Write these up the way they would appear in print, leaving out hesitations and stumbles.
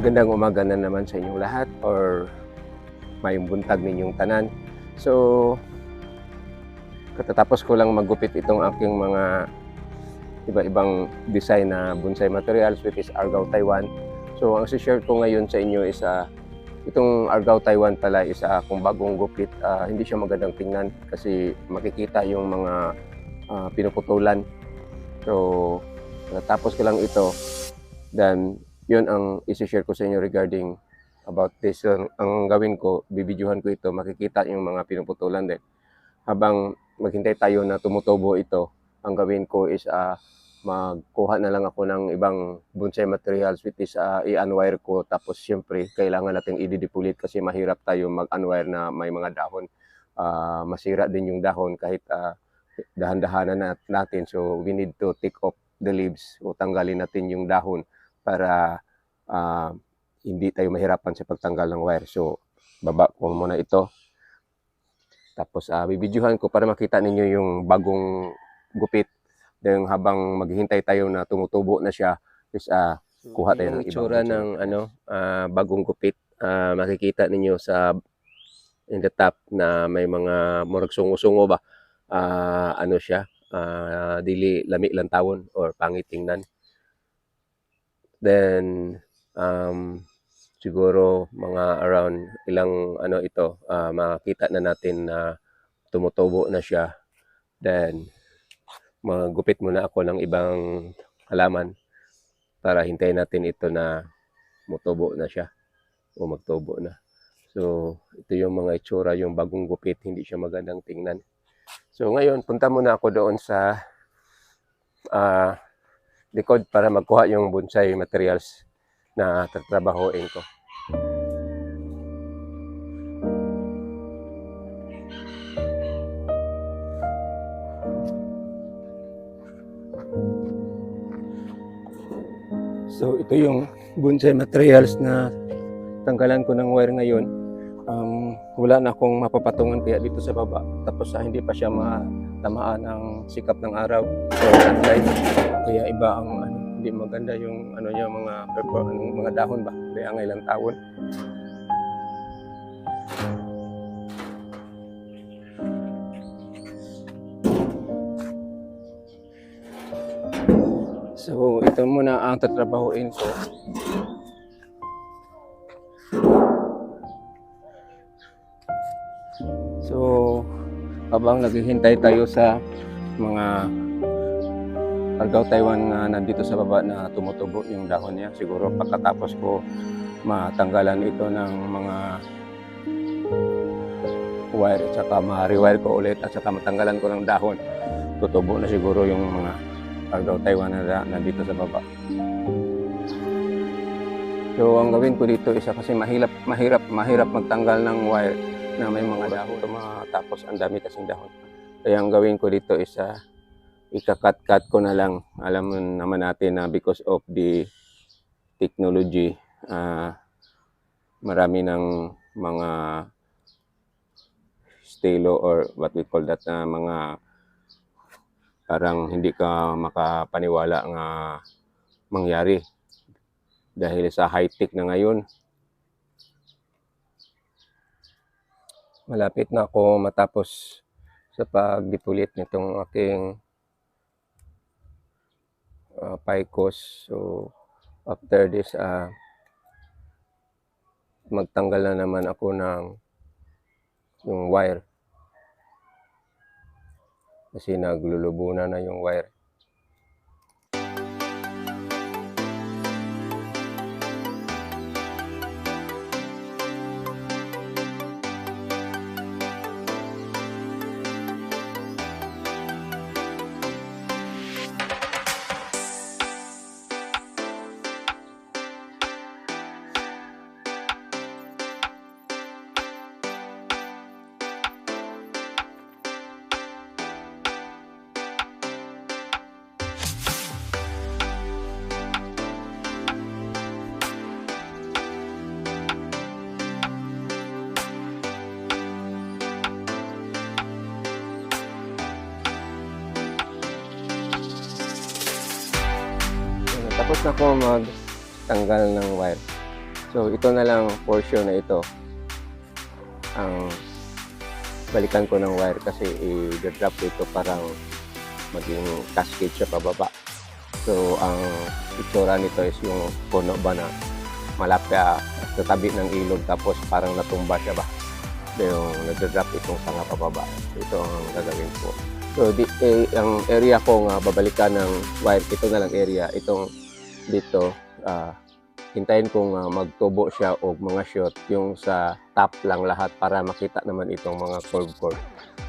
Magandang umaga na naman sa inyong lahat or mayong buntag ninyong tanan. So, katatapos ko lang maggupit itong aking mga iba-ibang design na bonsai materials which is Argao Taiwan. So, ang share ko ngayon sa inyo is itong Argao Taiwan pala is kung bagong gupit. Hindi siya magandang tingnan kasi makikita yung mga pinuputulan. So, natapos ko lang ito, then yun ang isi-share ko sa inyo regarding about this. Ang gawin ko, bibidyohan ko ito, makikita yung mga pinuputulan din. Habang maghintay tayo na tumutubo ito, ang gawin ko is magkuha na lang ako ng ibang bonsai materials which is i-unwire ko. Tapos syempre, kailangan natin i-depulit kasi mahirap tayo mag-unwire na may mga dahon. Masira din yung dahon kahit dahan-dahanan natin. So we need to take off the leaves o tanggalin natin yung dahon para hindi tayo mahirapan sa pagtanggal ng wire. So, baba ko muna ito. Tapos, bibidyohan ko para makita ninyo yung bagong gupit. Then, habang maghihintay tayo na tumutubo na siya, is kuha tayo ng itsura ng bagong gupit. Makikita ninyo sa in the top na may mga murag sungo-sungo ba. Ano siya, dili lami lang tawon or pangit tingnan. Then, siguro mga around ilang ito, makita na natin na tumutubo na siya. Then, magupit muna ako ng ibang halaman para hintayin natin ito na mutubo na siya o magtubo na. So, ito yung mga itsura, yung bagong gupit, hindi siya magandang tingnan. So, ngayon, punta muna ako doon sa likod para magkuha yung bonsai materials na tatrabahoin ko. So ito yung bonsai materials na tanggalan ko ng wire ngayon. Wala na akong mapapatungan kaya dito sa baba. Tapos hindi pa siya matamaan ng sikap ng araw or sunlight. Kaya iba ang hindi maganda yung niya mga dahon ba. Kaya ang ilang tawon. So ito muna ang tatrabahuin ko. So, habang naghihintay tayo sa mga Argao Taiwan na nandito sa baba na tumutubo yung dahon niya, siguro pagkatapos ko matanggalan ito ng mga wire at saka ma-rewire ko ulit at saka matanggalan ko ng dahon, tutubo na siguro yung mga Argao Taiwan na nandito sa baba. So, ang gawin ko dito isa kasi mahirap magtanggal ng wire na may mga dahon. Tapos ang dami kasing dahon. Kaya ang gawin ko dito is ikakat-cut ko na lang. Alam mo naman natin na because of the technology, marami ng mga stelo or what we call that na mga parang hindi ka makapaniwala nga mangyari dahil sa high-tech na ngayon. Malapit na ako matapos sa pag-depulit nitong aking Picos. So, after this, magtanggal na naman ako ng yung wire. Kasi naglulubunan na yung wire. Tapos na ako magtanggal ng wire. So ito na lang portion na ito ang balikan ko ng wire kasi i-drop dito parang maging cascade siya pababa. So ang itsura nito is yung puno ba na malapya sa tabi ng ilog tapos parang natumba siya ba. Yung nag-drop itong sanga pababa. So ito ang gagawin ko. So ang area ko nga babalikan ng wire, ito na lang area, itong dito, hintayin kong magtubo siya o mga short yung sa top lang lahat para makita naman itong mga curve.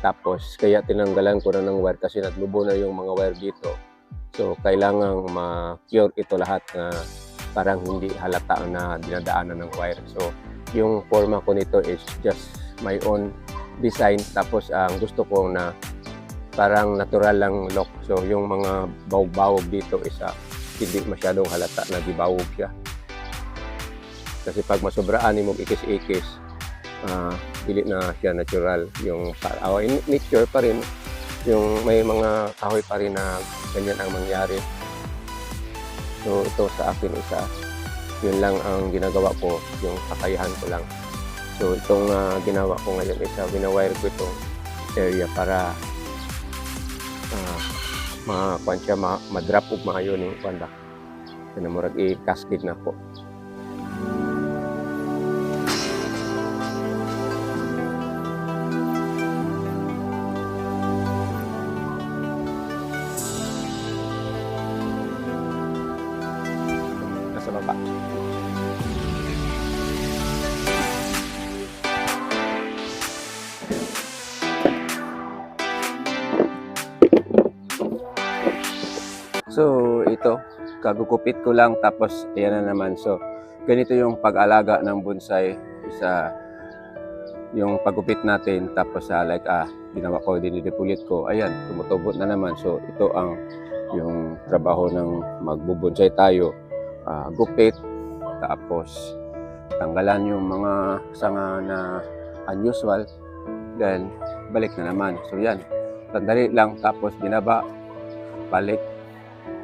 Tapos kaya tinanggalan ko na ng wire kasi naglubo na yung mga wire dito. So kailangang ma-cure ito lahat na parang hindi halata na dinadaanan ng wire. So yung forma ko nito is just my own design. Tapos ang gusto ko na parang natural lang look. So yung mga bawog dito is hindi masyadong halata na gibawog siya. Kasi pag masobraan mo ikis-ikis, dili na siya natural. Yung nature pa rin, yung may mga kahoy pa rin na ganyan ang mangyari. So ito sa akin isa, yun lang ang ginagawa ko, yung kakayahan ko lang. So itong ginawa ko ngayon is winawire ko itong area para makakuan siya, ma-drop ug maayo ning kuan ba. Kaya murag i-cascade na po. Nasa baba. So ito, kagugupit ko lang tapos ayan na naman. So ganito yung pag-alaga ng bonsai, isa yung paggupit natin tapos ginawa ko, dinidepulit ko, ayan, tumutubo na naman. So ito ang yung trabaho ng magbubonsai tayo, gupit, tapos tanggalan yung mga sanga na unusual, then balik na naman. So yan, sandali lang tapos binaba, balik,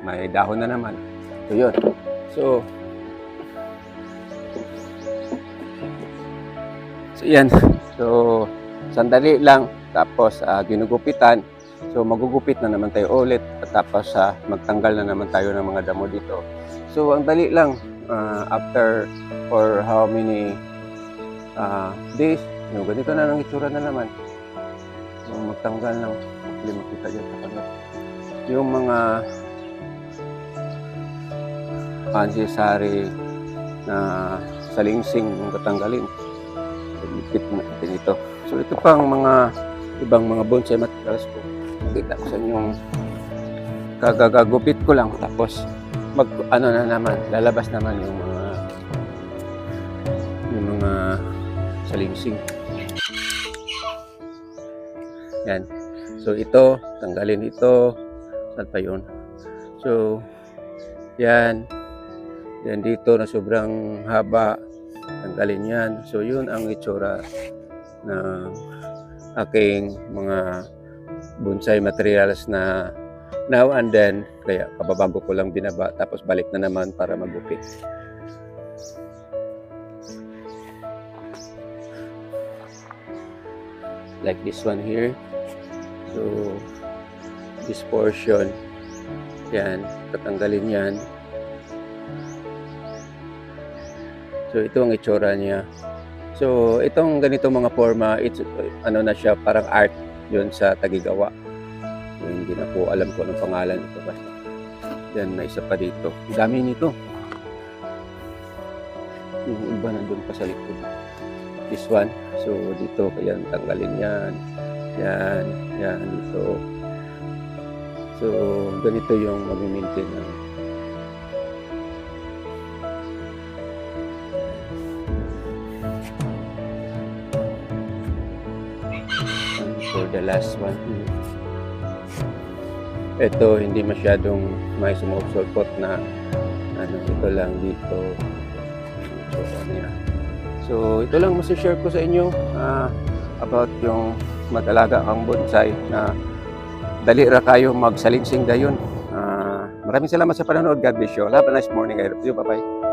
may dahon na naman. So yun. So yan. So sandali lang tapos ginugupitan. So magugupit na naman tayo ulit at tapos magtanggal na naman tayo ng mga damo dito. So ang dali lang, after for how many days, yung ganito na lang itsura na naman. So, magtanggal ng makita dyan sa kanila. Yung mga unnecessary na salingsing yung katanggalin. Lipit natin ito. So ito pang mga ibang mga bonsai materials ko. Kita ko sa inyong kagagupit ko lang tapos na naman, lalabas naman yung mga salingsing. Yan. So ito, tanggalin ito. Saan pa yun? So yan. Yan dito na sobrang haba, tanggalin yan. So yun ang itsura ng aking mga bonsai materials na now and then, kaya kababago ko lang binaba tapos balik na naman para magupit. Like this one here. So this portion, yan, tatanggalin yan. So ito ang itsura niya. So itong ganito mga forma, it's na siya, parang art yun sa tagigawa. So, hindi na po alam ko anong pangalan ito basta. Yan, may isa pa dito. Ang dami nito. Yung iba nandun pa sa likod. This one. So dito, kaya tanggalin yan. Yan, yan dito. So ganito yung mag-maintain ng for the last one. Ito hindi masyadong may sumusulpot na ito lang dito. So ito lang share ko sa inyo about yung mag-alaga ang bonsai na dali ra kayo magsalingsing dayon. Maraming salamat sa panonood. God bless you. Have a nice morning. I love you. Bye-bye.